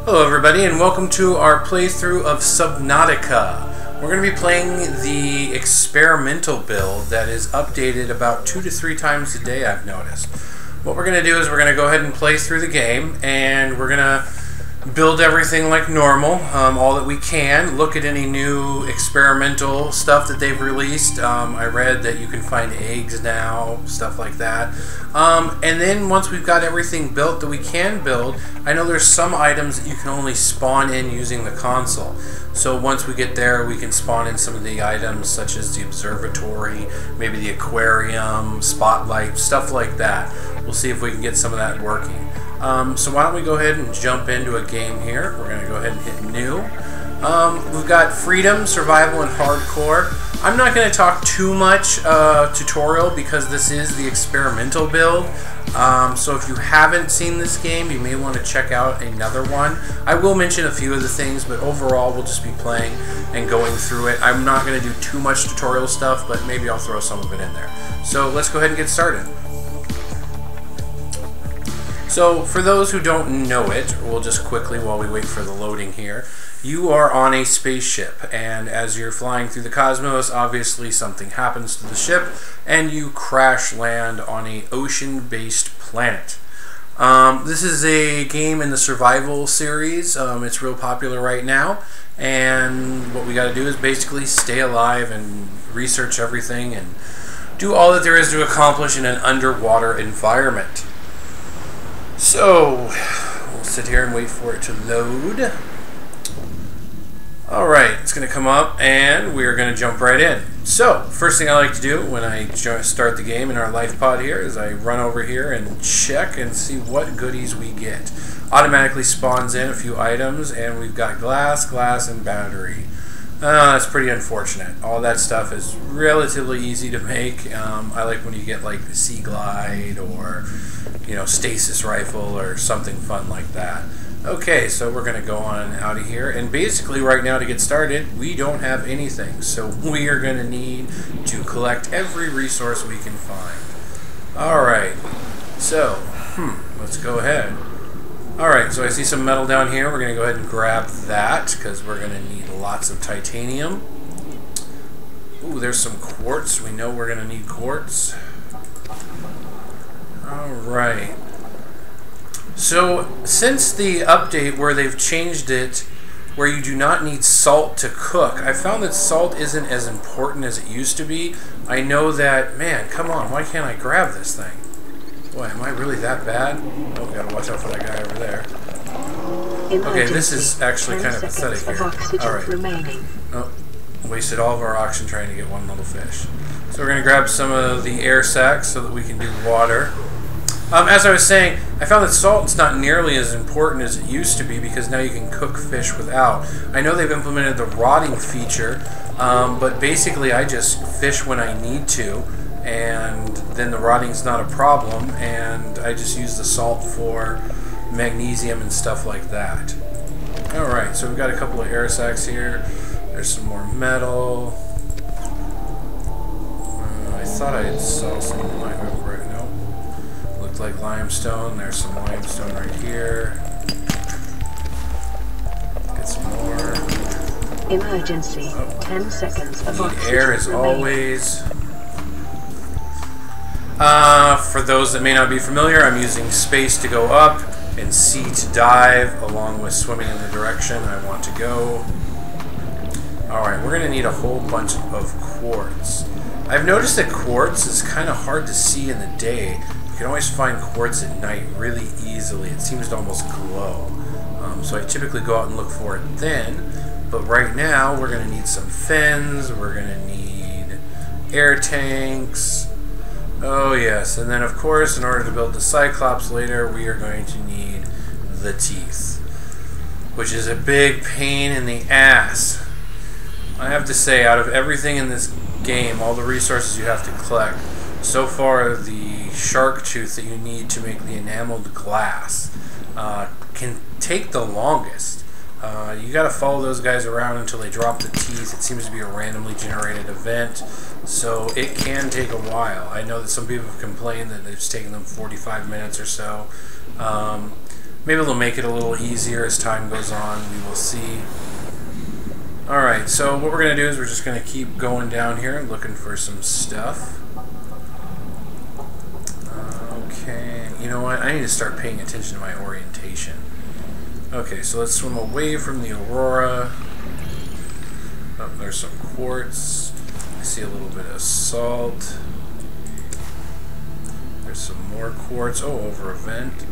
Hello everybody and welcome to our playthrough of Subnautica. We're going to be playing the experimental build that is updated about 2 to 3 times a day, I've noticed. What we're going to do is we're going to go ahead and play through the game, and we're going to build everything like normal, all that we can, look at any new experimental stuff that they've released. I read that you can find eggs now, stuff like that. And then once we've got everything built that we can build, I know there's some items that you can only spawn in using the console. So once we get there, we can spawn in some of the items such as the observatory, maybe the aquarium, spotlight, stuff like that. We'll see if we can get some of that working. So why don't we go ahead and jump into a game here. We're going to go ahead and hit new. We've got freedom, survival, and hardcore. I'm not going to talk too much tutorial because this is the experimental build. So if you haven't seen this game, you may want to check out another one. I will mention a few of the things, but overall we'll just be playing and going through it. I'm not going to do too much tutorial stuff, but maybe I'll throw some of it in there. So let's go ahead and get started. So, for those who don't know it, we'll just quickly, while we wait for the loading here, you are on a spaceship, and as you're flying through the cosmos, obviously something happens to the ship, and you crash land on an ocean-based planet. This is a game in the survival series. It's real popular right now, and what we got to do is basically stay alive and research everything and do all that there is to accomplish in an underwater environment. So, we'll sit here and wait for it to load. Alright, it's going to come up and we're going to jump right in. So, first thing I like to do when I start the game in our life pod here is I run over here and check and see what goodies we get. Automatically spawns in a few items, and we've got glass, and battery. That's pretty unfortunate. All that stuff is relatively easy to make. I like when you get like the Sea Glide or, you know, stasis rifle or something fun like that. Okay, so we're going to go on out of here, and basically right now to get started we don't have anything, so we are going to need to collect every resource we can find. Alright, so let's go ahead. Alright, so I see some metal down here. We're going to go ahead and grab that because we're going to need lots of titanium. Ooh, there's some quartz. We know we're going to need quartz. Alright. So, since the update where they've changed it where you do not need salt to cook, I found that salt isn't as important as it used to be. I know that, man, come on, why can't I grab this thing? Boy, am I really that bad? Oh, we gotta watch out for that guy over there. Okay, this is actually kind of pathetic here. Alright. Oh, wasted all of our oxygen trying to get one little fish. So we're gonna grab some of the air sacs so that we can do water. As I was saying, I found that salt's not nearly as important as it used to be because now you can cook fish without. I know they've implemented the rotting feature, but basically I just fish when I need to, and then the rotting's not a problem, and I just use the salt for magnesium and stuff like that. Alright, so we've got a couple of air sacs here. There's some more metal. I thought I saw some limestone right now. Looked like limestone. There's some limestone right here. Get some more. Emergency. 10 seconds of oxygen air as always. For those that may not be familiar, I'm using space to go up and C to dive, along with swimming in the direction I want to go. Alright, we're going to need a whole bunch of quartz. I've noticed that quartz is kind of hard to see in the day. You can always find quartz at night really easily. It seems to almost glow. So I typically go out and look for it then. But right now, we're going to need some fins. We're going to need air tanks. Oh yes, and then of course, in order to build the Cyclops later, we are going to need the teeth, which is a big pain in the ass. I have to say, out of everything in this game, all the resources you have to collect, so far the shark tooth that you need to make the enameled glass can take the longest. You gotta follow those guys around until they drop the teeth. It seems to be a randomly generated event, so it can take a while. I know that some people have complained that it's taken them 45 minutes or so. Maybe it'll make it a little easier as time goes on. We will see. Alright, so what we're going to do is we're just going to keep going down here and looking for some stuff. Okay, you know what? I need to start paying attention to my orientation. Okay, so let's swim away from the Aurora. Oh, there's some quartz. I see a little bit of salt. There's some more quartz. Oh, over a vent.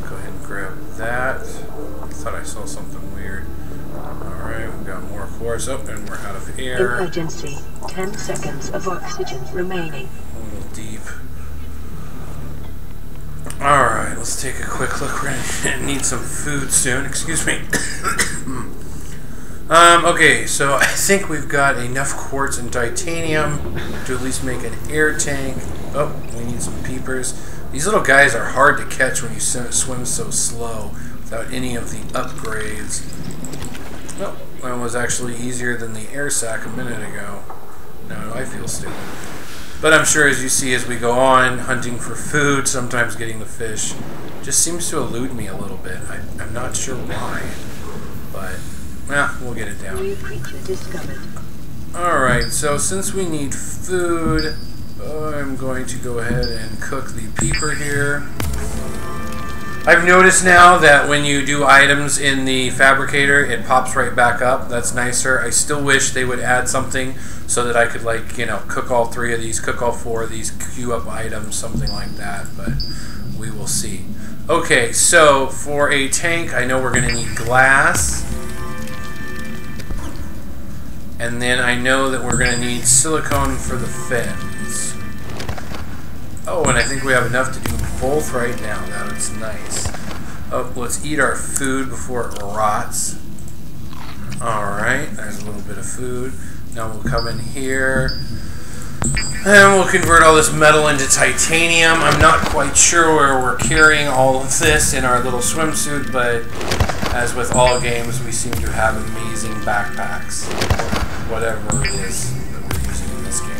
Go ahead and grab that. I thought I saw something weird. Alright, we've got more quartz. Oh, and we're out of air. Emergency. 10 seconds of oxygen remaining. A little deep. Alright, let's take a quick look. We're gonna need some food soon. Excuse me. Okay, so I think we've got enough quartz and titanium to at least make an air tank. Oh, we need some peepers. These little guys are hard to catch when you swim so slow without any of the upgrades. Well, that was actually easier than the air sac a minute ago. Now I feel stupid. But I'm sure as you see as we go on, hunting for food, sometimes getting the fish, just seems to elude me a little bit. I'm not sure why, but we'll get it down. New creature discovered. Alright, so since we need food, I'm going to go ahead and cook the peeper here. I've noticed now that when you do items in the fabricator, it pops right back up. That's nicer. I still wish they would add something so that I could, like, you know, cook all 3 of these, cook all 4 of these, queue up items, something like that, but we will see. Okay, so for a tank, I know we're going to need glass. And then I know that we're going to need silicone for the fins. Oh, and I think we have enough to do both right now. That's nice. Oh, let's eat our food before it rots. Alright, there's a little bit of food. Now we'll come in here. And we'll convert all this metal into titanium. I'm not quite sure where we're carrying all of this in our little swimsuit, but as with all games, we seem to have amazing backpacks. Whatever it is that we're using in this game.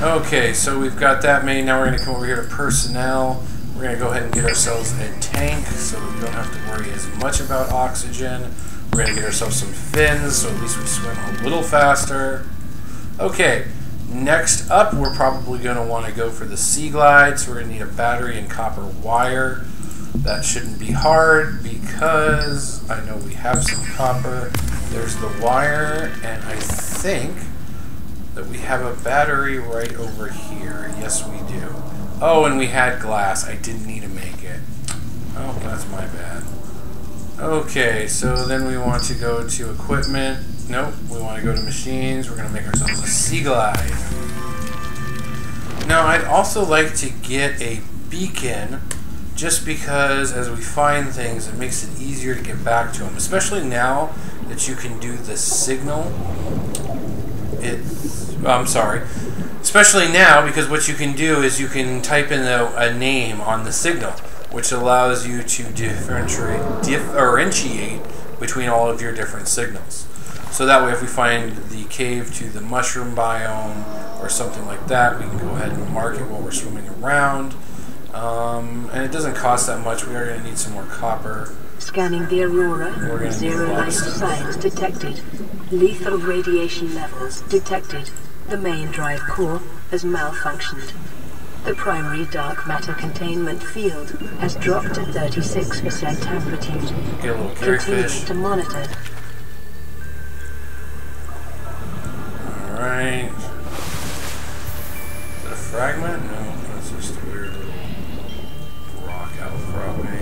Okay, so we've got that made. Now we're going to come over here to personnel. We're going to go ahead and get ourselves a tank so that we don't have to worry as much about oxygen. We're going to get ourselves some fins so at least we swim a little faster. Okay, next up we're probably going to want to go for the Sea Glide. So we're going to need a battery and copper wire. That shouldn't be hard because I know we have some copper. There's the wire, and I think that we have a battery right over here. Yes, we do. Oh, and we had glass. I didn't need to make it. Oh, that's my bad. Okay, so then we want to go to equipment. Nope, we want to go to machines. We're going to make ourselves a Sea Glide. Now, I'd also like to get a beacon just because as we find things, it makes it easier to get back to them, especially now that you can do the signal. I'm sorry. Especially now, because what you can do is you can type in a name on the signal, which allows you to differentiate between all of your different signals. So that way, if we find the cave to the mushroom biome or something like that, we can go ahead and mark it while we're swimming around. And it doesn't cost that much. We are going to need some more copper. Scanning the Aurora. 0 life signs detected. Lethal radiation levels detected. The main drive core has malfunctioned. The primary dark matter containment field has dropped to 36% amplitude. Get a little crayfish. Continue to monitor. Alright. Is that a fragment? No, that's just a weird little rock outcropping.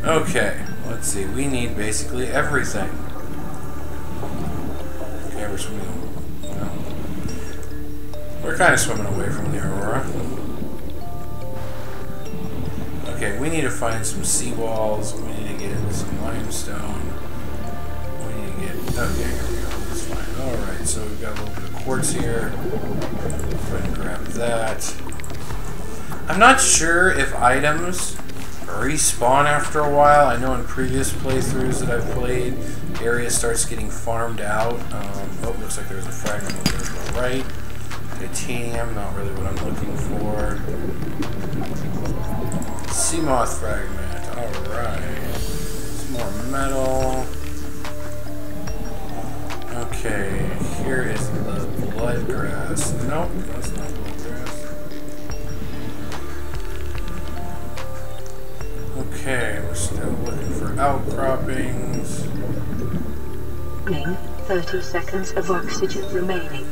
Okay, let's see. We need basically everything. Okay, we're swimming. Well, we're kind of swimming away from the Aurora. Okay, we need to find some seawalls. We need to get some limestone. We need to get... Okay, here we go. That's fine. Alright, so we've got a little bit of quartz here. Go ahead and grab that. I'm not sure if items respawn after a while. I know in previous playthroughs that I've played, area starts getting farmed out. Oh, looks like there's a fragment over there to the right. Titanium, not really what I'm looking for. Sea moth fragment, alright. Some more metal. Okay, here is the blood grass. Nope, that's not blood grass. Okay, we're still looking for outcroppings. 30 seconds of oxygen remaining.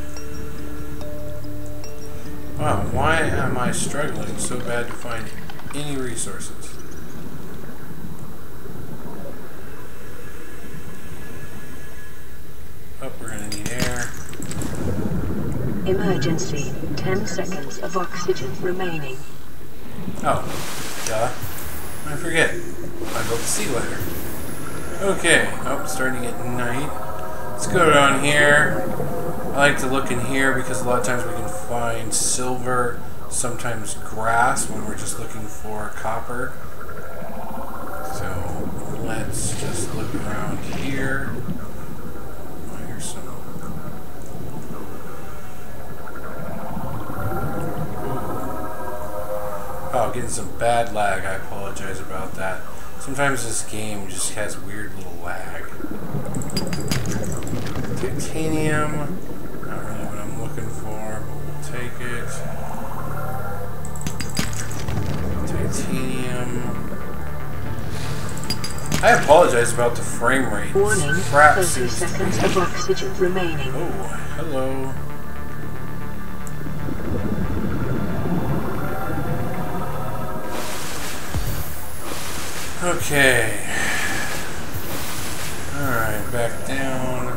Wow, why am I struggling so bad to find any resources? Oh, we're gonna need air. Emergency. 10 seconds of oxygen remaining. Oh, duh. I forget. I built a sea ladder. Okay, oh, it's starting to get night. Let's go down here. I like to look in here because a lot of times we can find silver, sometimes grass when we're just looking for copper. So let's just look around here. Oh, here's some. Oh, getting some bad lag. I apologize about that. Sometimes this game just has weird little lag. Titanium. Not really what I'm looking for, but we'll take it. Titanium. I apologize about the frame rate. Warning, Crap 30 seconds of oxygen remaining. Oh, hello. Okay. Alright, back down.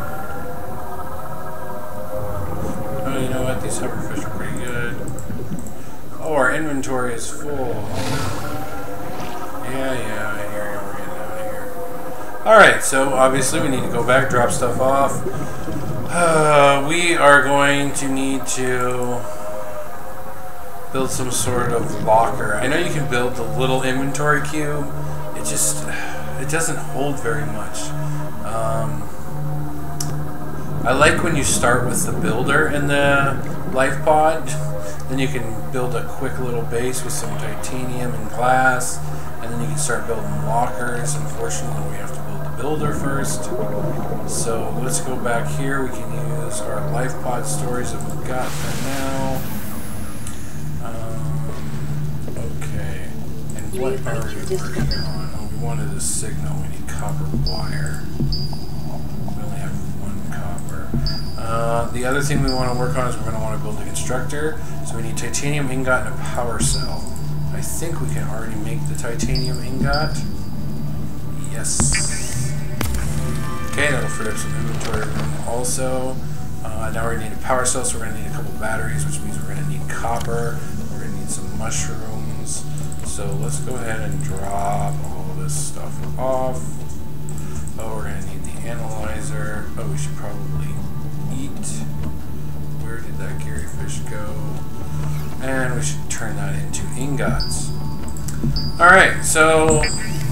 Oh, you know what? These hoverfish are pretty good. Oh, our inventory is full. Yeah, I hear you. We're getting out of here. Alright, so obviously we need to go back, drop stuff off. We are going to need to build some sort of locker. I know you can build the little inventory cube. It doesn't hold very much. I like when you start with the builder in the life pod, then you can build a quick little base with some titanium and glass, and then you can start building lockers. Unfortunately, we have to build the builder first. So let's go back here. We can use our life pod storage that we've got for now. Okay, and what are we working on? We wanted a signal. We need copper wire. We only have one copper. The other thing we want to work on is we're going to want to build a constructor. So we need titanium ingot and a power cell. I think we can already make the titanium ingot. Yes. Okay, that'll free up some inventory room also. Now we're going to need a power cell, so we're going to need a couple batteries, which means we're going to need copper. We're going to need some mushrooms. So let's go ahead and drop all this stuff off. Oh, we're going to need the analyzer. Oh, we should probably eat. Where did that Gary fish go? And we should turn that into ingots. Alright, so,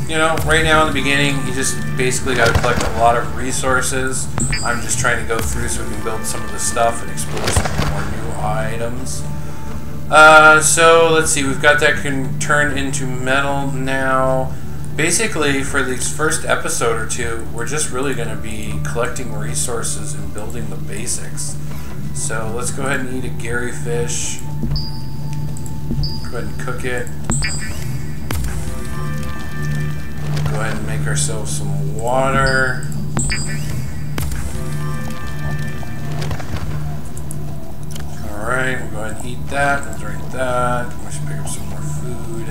you know, right now in the beginning, you just basically got to collect a lot of resources. I'm just trying to go through so we can build some of the stuff and explore some more new items. So let's see, we've got that can turn into metal now. Basically, for these first episode or two, we're just really going to be collecting resources and building the basics. So let's go ahead and eat a Gary fish. Go ahead and cook it. Go ahead and make ourselves some water. Alright, we'll go ahead and eat that. We'll drink that. We should pick up some more food.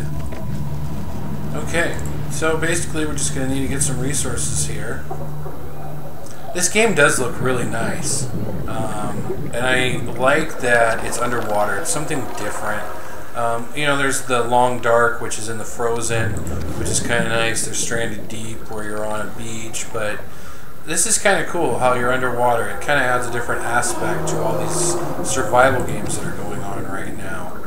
Okay, so basically we're just going to need to get some resources here. This game does look really nice. And I like that it's underwater. It's something different. You know, there's the Long Dark, which is in the Frozen, which is kind of nice. There's Stranded Deep, where you're on a beach, but this is kind of cool how you're underwater. It kind of adds a different aspect to all these survival games that are going on right now.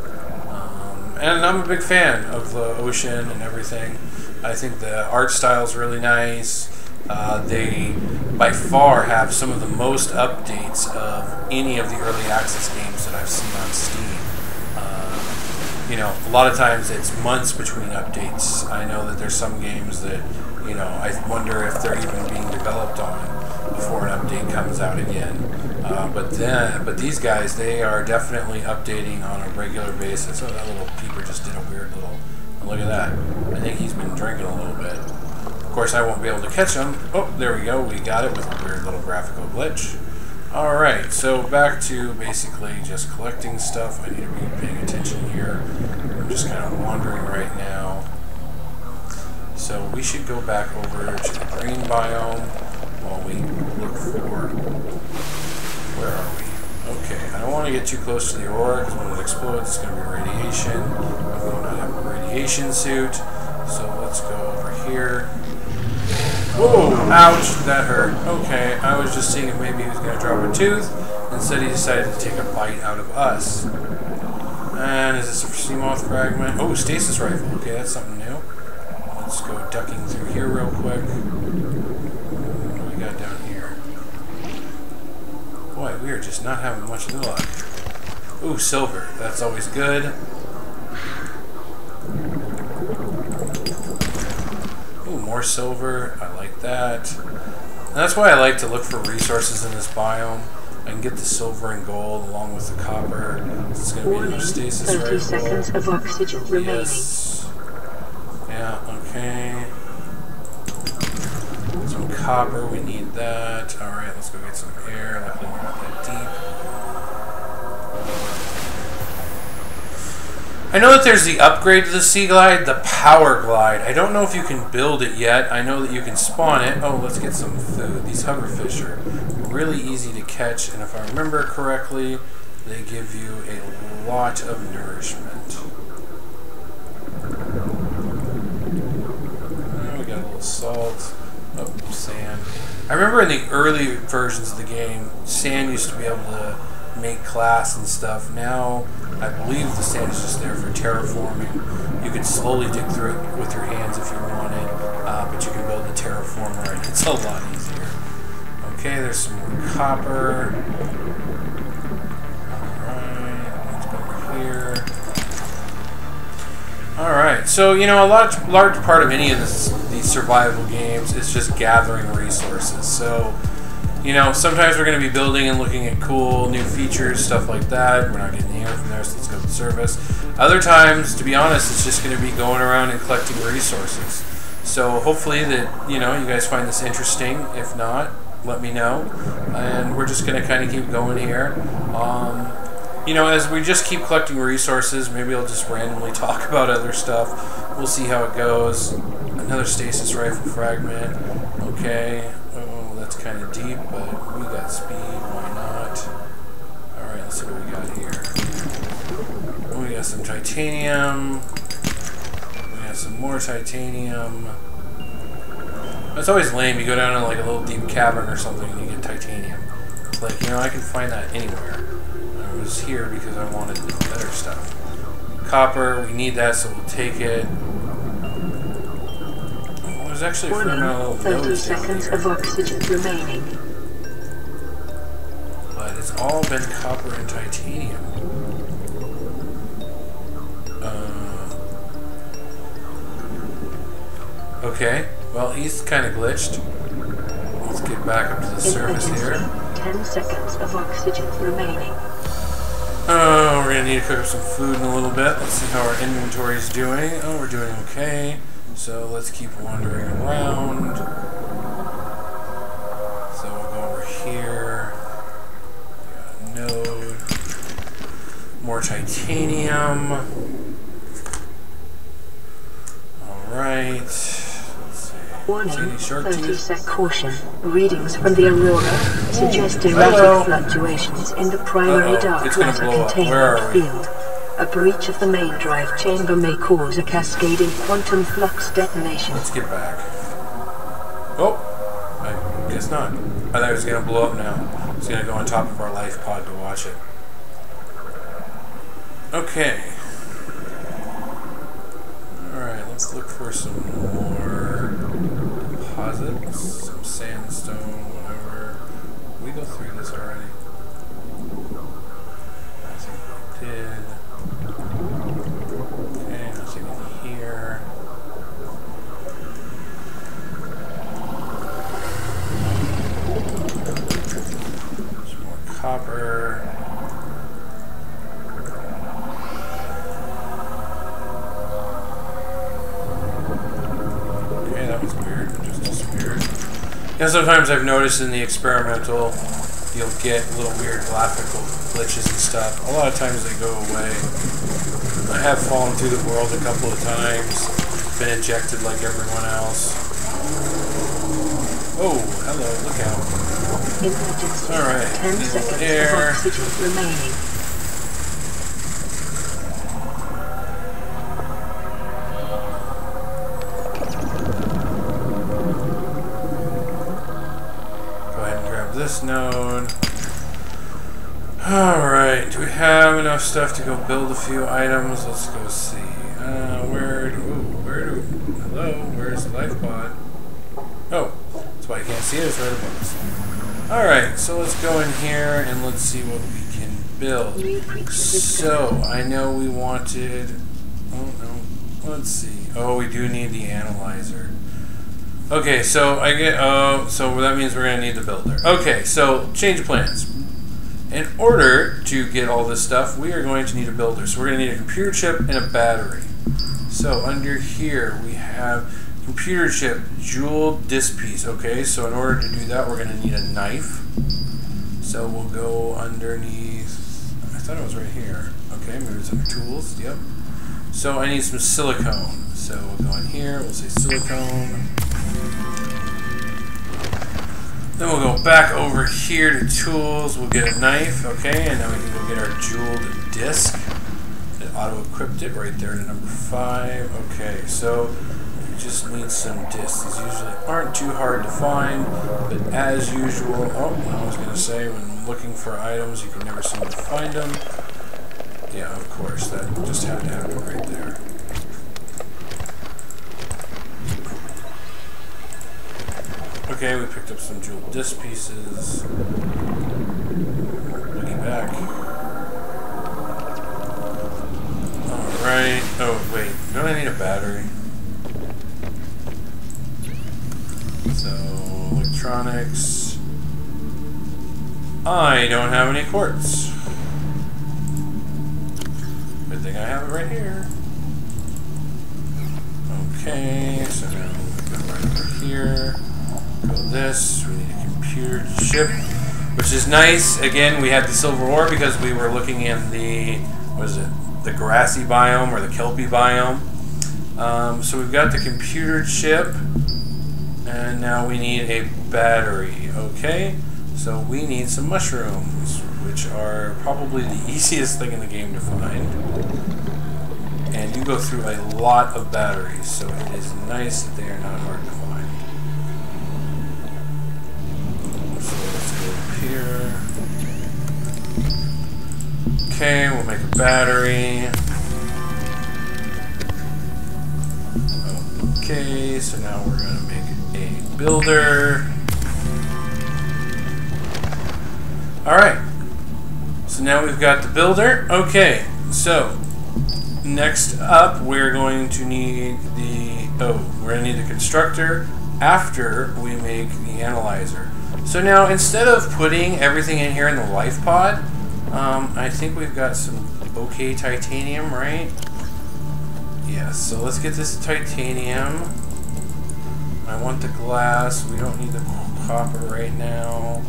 And I'm a big fan of the ocean and everything. I think the art style is really nice. They, by far, have some of the most updates of any of the early access games that that I've seen on Steam. You know, a lot of times it's months between updates. I know that there's some games that, you know, I wonder if they're even being developed on before an update comes out again. But these guys, they are definitely updating on a regular basis. Oh, that little peeper just did a weird little. Look at that. I think he's been drinking a little bit. Of course, I won't be able to catch him. Oh, there we go. We got it with a weird little graphical glitch. Alright, so back to basically just collecting stuff. I need to be paying attention here. I'm just kind of wandering right now. So we should go back over to the green biome while we look for... Where are we? Okay, I don't want to get too close to the aurora because when it explodes it's going to be radiation. I'm going to have a radiation suit. So let's go over here. Whoa! Ouch! That hurt. Okay, I was just seeing if maybe he was going to drop a tooth. Instead he decided to take a bite out of us. And is this a Seamoth fragment? Oh, stasis rifle. Okay, that's something new. Let's go ducking through here real quick. What do we got down here? Boy, we are just not having much luck. Ooh, silver. That's always good. Ooh, more silver. I like that. And that's why I like to look for resources in this biome. I can get the silver and gold along with the copper. It's going to be another stasis 30 rifle. seconds of oxygen remaining. Yes. Yeah, okay. Some copper, we need that. Alright, let's go get some air. Luckily we're not that deep. I know that there's the upgrade to the Sea Glide, the Power Glide. I don't know if you can build it yet. I know that you can spawn it. Oh, let's get some food. These hoverfish are really easy to catch, and if I remember correctly, they give you a lot of nourishment. Oh, we got a little salt. Oh, sand. I remember in the early versions of the game, sand used to be able to make glass and stuff. Now, I believe the sand is just there for terraforming. You can slowly dig through it with your hands if you wanted, but you can build a terraformer and it's a lot easier. Okay, there's some more copper. Alright, let's go over here. Alright, so, you know, a large part of any of these survival games is just gathering resources. So, you know, sometimes we're going to be building and looking at cool new features, stuff like that. We're not getting the air from there, so let's go to the surface. Other times, to be honest, it's just going to be going around and collecting resources. So hopefully that, you know, you guys find this interesting. If not, let me know. And we're just going to kind of keep going here. You know, as we just keep collecting resources, maybe I'll just randomly talk about other stuff. We'll see how it goes. Another stasis rifle fragment. Okay. Oh, that's kind of deep, but we got speed. Why not? Alright, let's see what we got here. Oh, we got some titanium. We got some more titanium. It's always lame. You go down in like a little deep cavern or something and you get titanium. It's like, you know, I can find that anywhere. I was here because I wanted better stuff. Copper, we need that, so we'll take it. Oh, there's actually a fair amount of little 30 nodes seconds down of here. oxygen remaining. But it's all been copper and titanium. Okay, well, he's kind of glitched. Let's get back up to the surface here. 10 seconds of oxygen remaining. Oh, we're gonna need to cook up some food in a little bit. Let's see how our inventory's doing. Oh, we're doing okay. So let's keep wandering around. So we'll go over here. We got a node. More titanium. Alright. Warning, 30-sec caution. Readings from the aurora suggest erratic fluctuations in the primary dark matter containment field. A breach of the main drive chamber may cause a cascading quantum flux detonation. Let's get back. Oh, I guess not. I thought it was going to blow up now. It's going to go on top of our life pod to watch it. Okay. Alright, let's look for some more deposits, some sandstone, whatever. Did we go through this already? I think selected. Okay, nothing in here. Some more copper. Okay, that was weird. It just disappeared. And sometimes I've noticed in the experimental, you'll get little weird graphical glitches and stuff. A lot of times they go away. I have fallen through the world a couple of times, been ejected like everyone else. Oh, hello, look out. Alright, 10 seconds of oxygen remaining. This node. Alright, do we have enough stuff to go build a few items? Let's go see. Where's the life pod? Oh, that's why you can't see it, it's right above us. Alright, so let's go in here and let's see what we can build. So, I know we wanted... Oh, no. Let's see. Oh, we do need the analyzer. Okay, so so that means we're going to need the builder. Okay, so change of plans. In order to get all this stuff, we are going to need a builder. So we're going to need a computer chip and a battery. So under here we have computer chip, jewel disk piece. Okay, so in order to do that, we're going to need a knife. So we'll go underneath. I thought it was right here. Okay, maybe it's under tools. Yep. So I need some silicone. So we'll go in here. We'll say silicone. Then we'll go back over here to tools, we'll get a knife, okay, and then we can go get our jeweled disc. It auto-equipped it right there to number 5. Okay, so we just need some discs. These usually aren't too hard to find, but as usual, I was going to say, when looking for items, you can never seem to find them. Yeah, of course, that just had to happen right there. Okay, we picked up some jeweled disc pieces. Looking back. Alright. Oh, wait. Don't I need a battery? So, electronics. I don't have any quartz. Good thing I have it right here. Okay, so now we go right over here. This, we need a computer chip, which is nice. Again, we had the silver ore because we were looking in the, what is it, the grassy biome or the kelpie biome. So we've got the computer chip, and now we need a battery. Okay, so we need some mushrooms, which are probably the easiest thing in the game to find. And you go through a lot of batteries, so it is nice that they are not hard to find. Here. Okay, we'll make a battery. Okay, so now we're going to make a builder. Alright, so now we've got the builder. Okay, so next up we're going to need we're going to need the constructor after we make the analyzer. So now, instead of putting everything in here in the life pod, I think we've got some okay titanium, right? Yes, so let's get this titanium. I want the glass. We don't need the copper right now.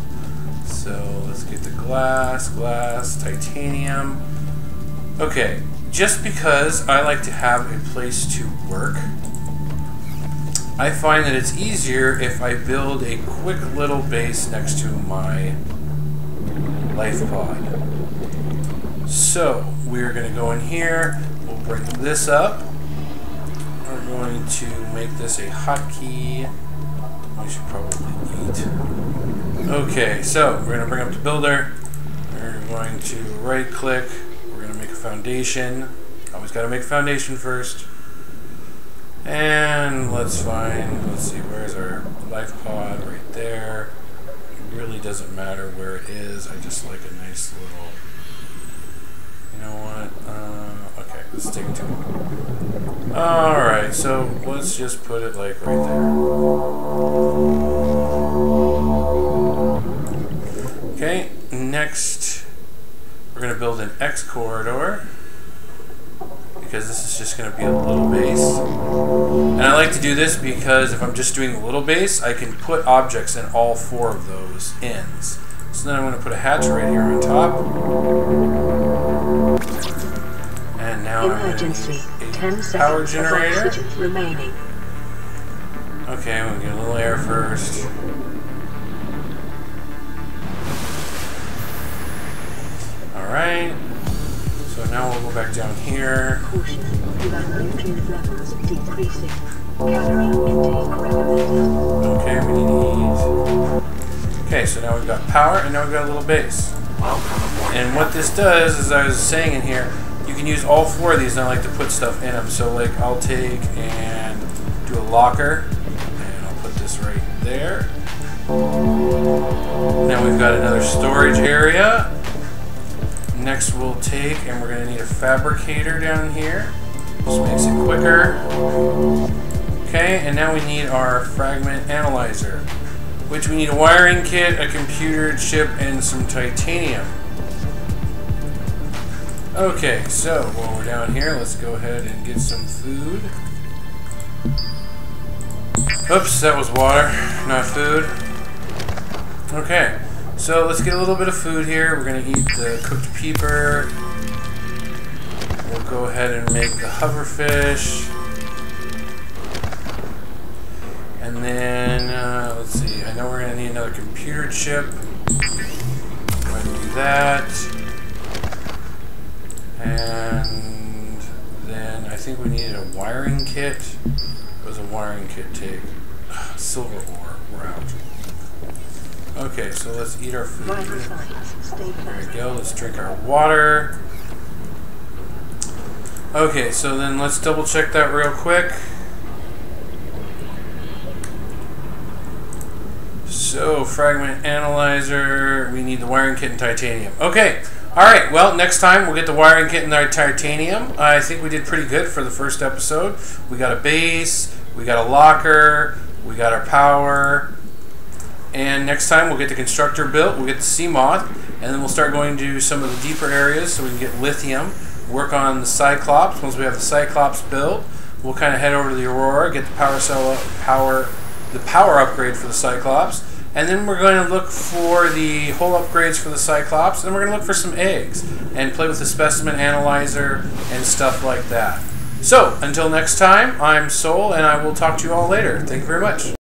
So let's get the glass, titanium. Okay, just because I like to have a place to work, I find that it's easier if I build a quick little base next to my life pod. So, we're going to go in here, we'll bring this up, we're going to make this a hotkey. We should probably eat. Okay, so we're going to bring up the builder, we're going to right click, we're going to make a foundation. Always got to make a foundation first. And let's see, where's our life pod? Right there. It really doesn't matter where it is. I just like a nice You know what? Okay, this is taking too long. Alright, so let's just put it like right there. Okay, next we're going to build an X corridor, because this is just going to be a little base. And I like to do this because if I'm just doing a little base, I can put objects in all 4 of those ends. So then I'm going to put a hatch right here on top. And now Emergency. I'm 10 power seconds generator. of oxygen remaining. Okay, we'll get a little air first. Alright. So now we'll go back down here. Caution. Blood nutrient levels decreasing. Calorie intake recommended. Okay, we need to eat. Okay, so now we've got power, and now we've got a little base. And what this does, as I was saying in here, you can use all 4 of these, and I like to put stuff in them. So like, I'll take and do a locker, and I'll put this right there. Now we've got another storage area. Next we'll take, and we're going to need a fabricator down here. Just makes it quicker. Okay, and now we need our fragment analyzer, which we need a wiring kit, a computer chip, and some titanium. Okay, so while we're down here, let's go ahead and get some food. Oops, that was water, not food. Okay, so let's get a little bit of food here. We're going to eat the cooked peeper. We'll go ahead and make the hoverfish. And then, let's see, I know we're going to need another computer chip. Go ahead and do that. And then I think we needed a wiring kit. What does a wiring kit take? Silver ore. We're out. Okay, so let's eat our food. There we go. Let's drink our water. Okay, so then let's double check that real quick. So, fragment analyzer, we need the wiring kit and titanium. Okay, alright, well, next time we'll get the wiring kit and our titanium. I think we did pretty good for the first episode. We got a base, we got a locker, we got our power, and next time we'll get the constructor built, we'll get the sea moth, and then we'll start going to some of the deeper areas so we can get lithium, work on the Cyclops. Once we have the Cyclops built, we'll kind of head over to the Aurora, get the power upgrade for the Cyclops, and then we're going to look for the hull upgrades for the Cyclops, and we're going to look for some eggs and play with the specimen analyzer and stuff like that. So, until next time, I'm Soul, and I will talk to you all later. Thank you very much.